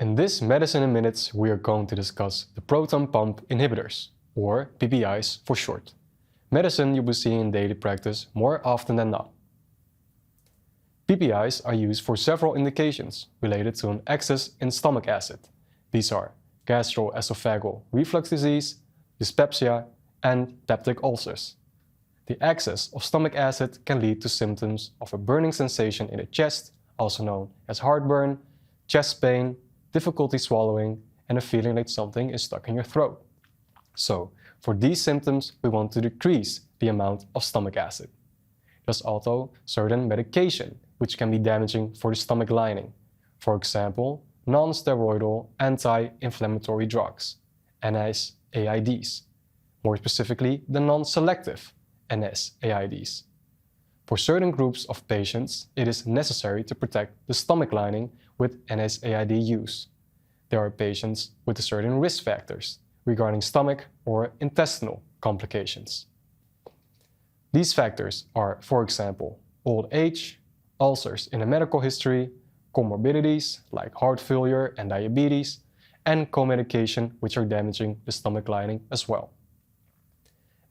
In this Medicine in Minutes, we are going to discuss the proton pump inhibitors, or PPIs for short. Medicine you'll be seeing in daily practice more often than not. PPIs are used for several indications related to an excess in stomach acid. These are gastroesophageal reflux disease, dyspepsia, and peptic ulcers. The excess of stomach acid can lead to symptoms of a burning sensation in the chest, also known as heartburn, chest pain, difficulty swallowing, and a feeling like something is stuck in your throat. So, for these symptoms, we want to decrease the amount of stomach acid. There's also certain medication which can be damaging for the stomach lining. For example, non-steroidal anti-inflammatory drugs, NSAIDs. More specifically, the non-selective NSAIDs. For certain groups of patients, it is necessary to protect the stomach lining with NSAID use. There are patients with certain risk factors regarding stomach or intestinal complications. These factors are, for example, old age, ulcers in a medical history, comorbidities like heart failure and diabetes, and co-medication which are damaging the stomach lining as well.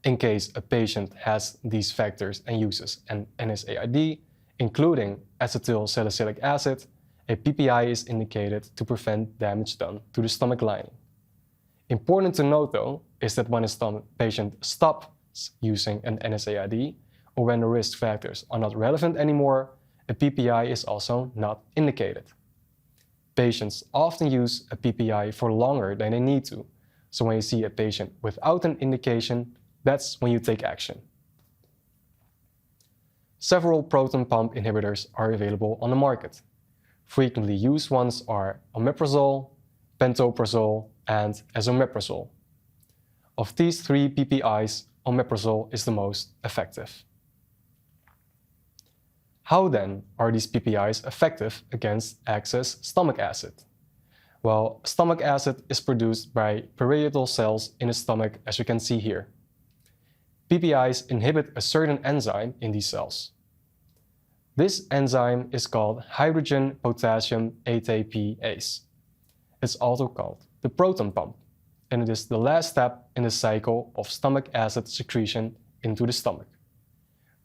In case a patient has these factors and uses an NSAID, including acetylsalicylic acid, a PPI is indicated to prevent damage done to the stomach lining. Important to note though is that when a patient stops using an NSAID, or when the risk factors are not relevant anymore, a PPI is also not indicated. Patients often use a PPI for longer than they need to, so when you see a patient without an indication, that's when you take action. Several proton pump inhibitors are available on the market. Frequently used ones are omeprazole, pantoprazole, and esomeprazole. Of these three PPIs, omeprazole is the most effective. How then are these PPIs effective against excess stomach acid? Well, stomach acid is produced by parietal cells in the stomach, as you can see here. PPIs inhibit a certain enzyme in these cells. This enzyme is called hydrogen potassium ATPase. It's also called the proton pump, and it is the last step in the cycle of stomach acid secretion into the stomach.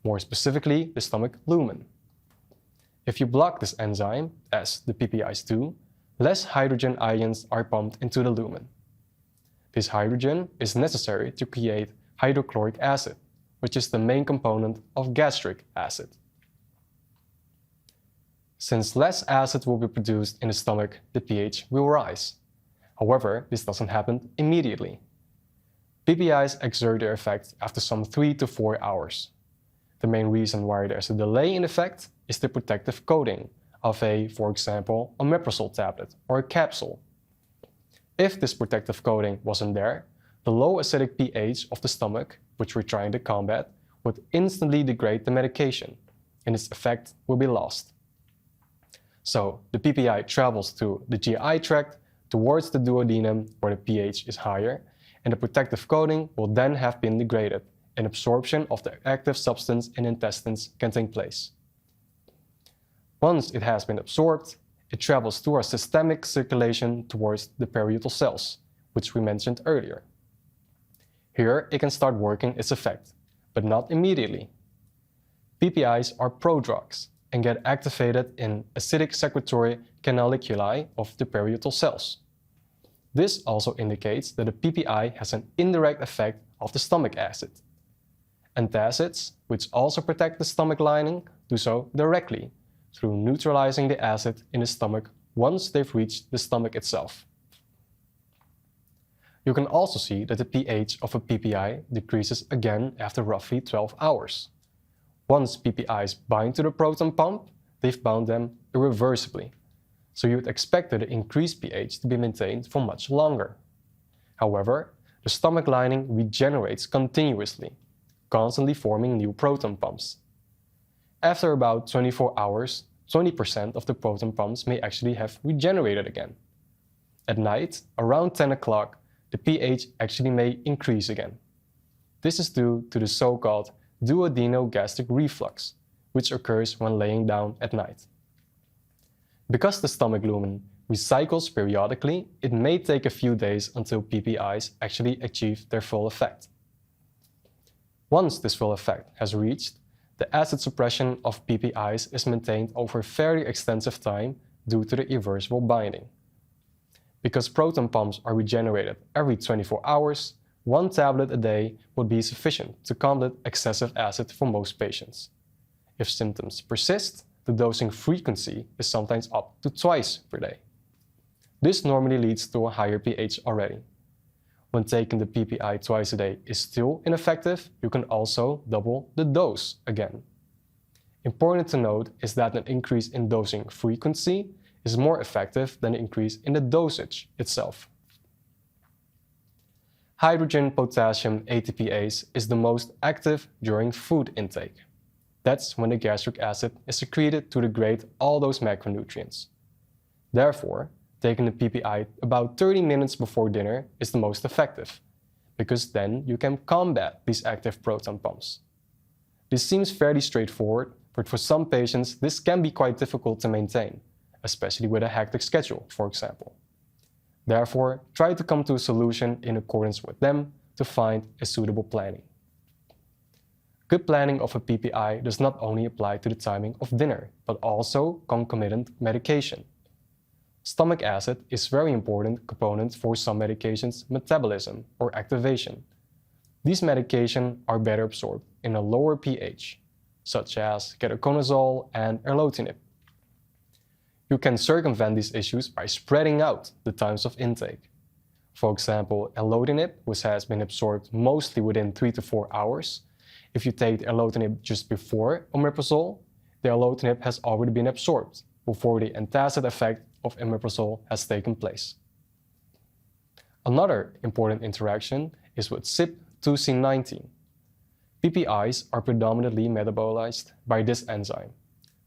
More specifically, the stomach lumen. If you block this enzyme, as the PPIs do, less hydrogen ions are pumped into the lumen. This hydrogen is necessary to create hydrochloric acid, which is the main component of gastric acid. Since less acid will be produced in the stomach, the pH will rise. However, this doesn't happen immediately. PPIs exert their effect after some 3 to 4 hours. The main reason why there's a delay in effect is the protective coating of a, for example, omeprazole tablet or a capsule. If this protective coating wasn't there, the low acidic pH of the stomach, which we're trying to combat, would instantly degrade the medication, and its effect will be lost. So the PPI travels through the GI tract towards the duodenum where the pH is higher, and the protective coating will then have been degraded, and absorption of the active substance in intestines can take place. Once it has been absorbed, it travels through our systemic circulation towards the parietal cells, which we mentioned earlier. Here it can start working its effect, but not immediately. PPIs are prodrugs and get activated in acidic secretory canaliculi of the parietal cells. This also indicates that a PPI has an indirect effect of the stomach acid. Antacids, which also protect the stomach lining, do so directly through neutralizing the acid in the stomach once they've reached the stomach itself. You can also see that the pH of a PPI decreases again after roughly 12 hours. Once PPIs bind to the proton pump, they've bound them irreversibly, so you would expect that the increased pH to be maintained for much longer. However, the stomach lining regenerates continuously, constantly forming new proton pumps. After about 24 hours, 20% of the proton pumps may actually have regenerated again. At night, around 10 o'clock, the pH actually may increase again. This is due to the so-called duodenal-gastric reflux, which occurs when laying down at night. Because the stomach lumen recycles periodically, it may take a few days until PPIs actually achieve their full effect. Once this full effect has reached, the acid suppression of PPIs is maintained over a fairly extensive time due to the irreversible binding. Because proton pumps are regenerated every 24 hours, 1 tablet a day would be sufficient to combat excessive acid for most patients. If symptoms persist, the dosing frequency is sometimes up to twice per day. This normally leads to a higher pH already. When taking the PPI twice a day is still ineffective, you can also double the dose again. Important to note is that an increase in dosing frequency is more effective than an increase in the dosage itself. Hydrogen potassium ATPase is the most active during food intake. That's when the gastric acid is secreted to degrade all those macronutrients. Therefore, taking the PPI about 30 minutes before dinner is the most effective, because then you can combat these active proton pumps. This seems fairly straightforward, but for some patients this can be quite difficult to maintain, especially with a hectic schedule, for example. Therefore, try to come to a solution in accordance with them to find a suitable planning. Good planning of a PPI does not only apply to the timing of dinner, but also concomitant medication. Stomach acid is a very important component for some medications' metabolism or activation. These medications are better absorbed in a lower pH, such as ketoconazole and erlotinib. You can circumvent these issues by spreading out the times of intake. For example, erlotinib, which has been absorbed mostly within 3 to 4 hours. If you take the erlotinib just before omeprazole, the erlotinib has already been absorbed before the antacid effect of omeprazole has taken place. Another important interaction is with CYP2C19. PPIs are predominantly metabolized by this enzyme,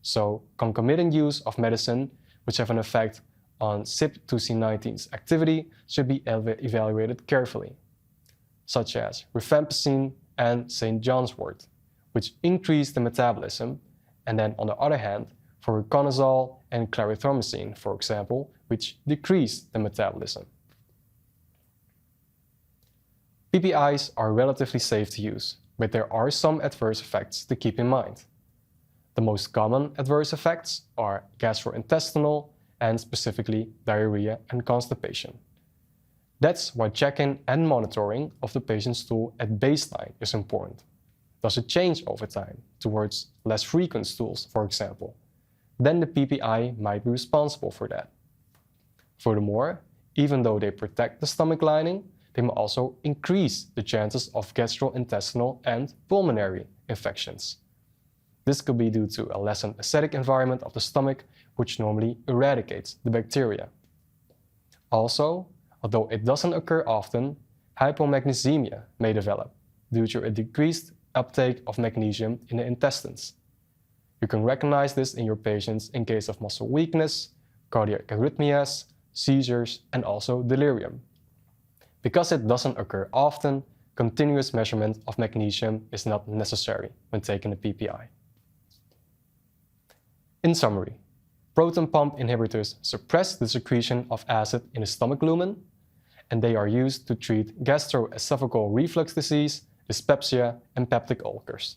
so concomitant use of medicine which have an effect on CYP2C19's activity should be evaluated carefully, such as rifampicin and St. John's wort, which increase the metabolism, and then on the other hand, for riconazole and clarithromycin, for example, which decrease the metabolism. PPIs are relatively safe to use, but there are some adverse effects to keep in mind. The most common adverse effects are gastrointestinal and specifically diarrhea and constipation. That's why checking and monitoring of the patient's stool at baseline is important. Does it change over time towards less frequent stools, for example? Then the PPI might be responsible for that. Furthermore, even though they protect the stomach lining, they may also increase the chances of gastrointestinal and pulmonary infections. This could be due to a lessened acidic environment of the stomach, which normally eradicates the bacteria. Also, although it doesn't occur often, hypomagnesemia may develop due to a decreased uptake of magnesium in the intestines. You can recognize this in your patients in case of muscle weakness, cardiac arrhythmias, seizures, and also delirium. Because it doesn't occur often, continuous measurement of magnesium is not necessary when taking a PPI. In summary, proton pump inhibitors suppress the secretion of acid in the stomach lumen, and they are used to treat gastroesophageal reflux disease, dyspepsia, and peptic ulcers.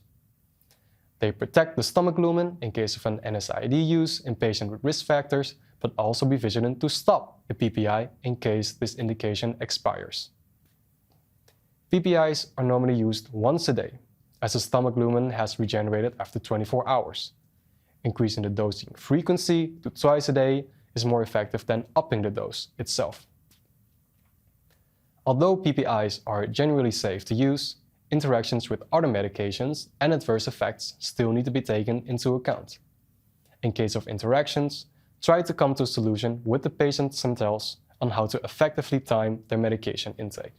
They protect the stomach lumen in case of an NSAID use in patients with risk factors, but also be vigilant to stop the PPI in case this indication expires. PPIs are normally used once a day, as the stomach lumen has regenerated after 24 hours. Increasing the dosing frequency to twice a day is more effective than upping the dose itself. Although PPIs are generally safe to use, interactions with other medications and adverse effects still need to be taken into account. In case of interactions, try to come to a solution with the patient themselves on how to effectively time their medication intake.